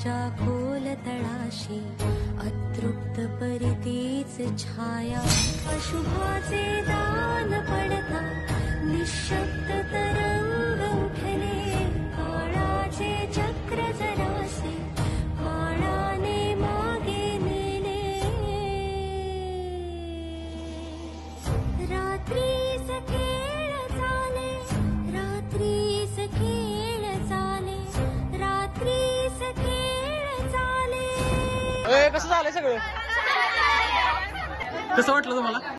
समुद्राच्या खोल तळाशी अतृप्त परितीच छाया अशुभाचे दान पडता निशब्द तरंग उठले काळाचे चक्र जरासे काळाने मागे नेले रात्रीस खेळ चाले रात्रीस खेळ चाले रात्रीस खेळ चाले कसं झालंय सगळं? कसं वाटलं तुम्हाला?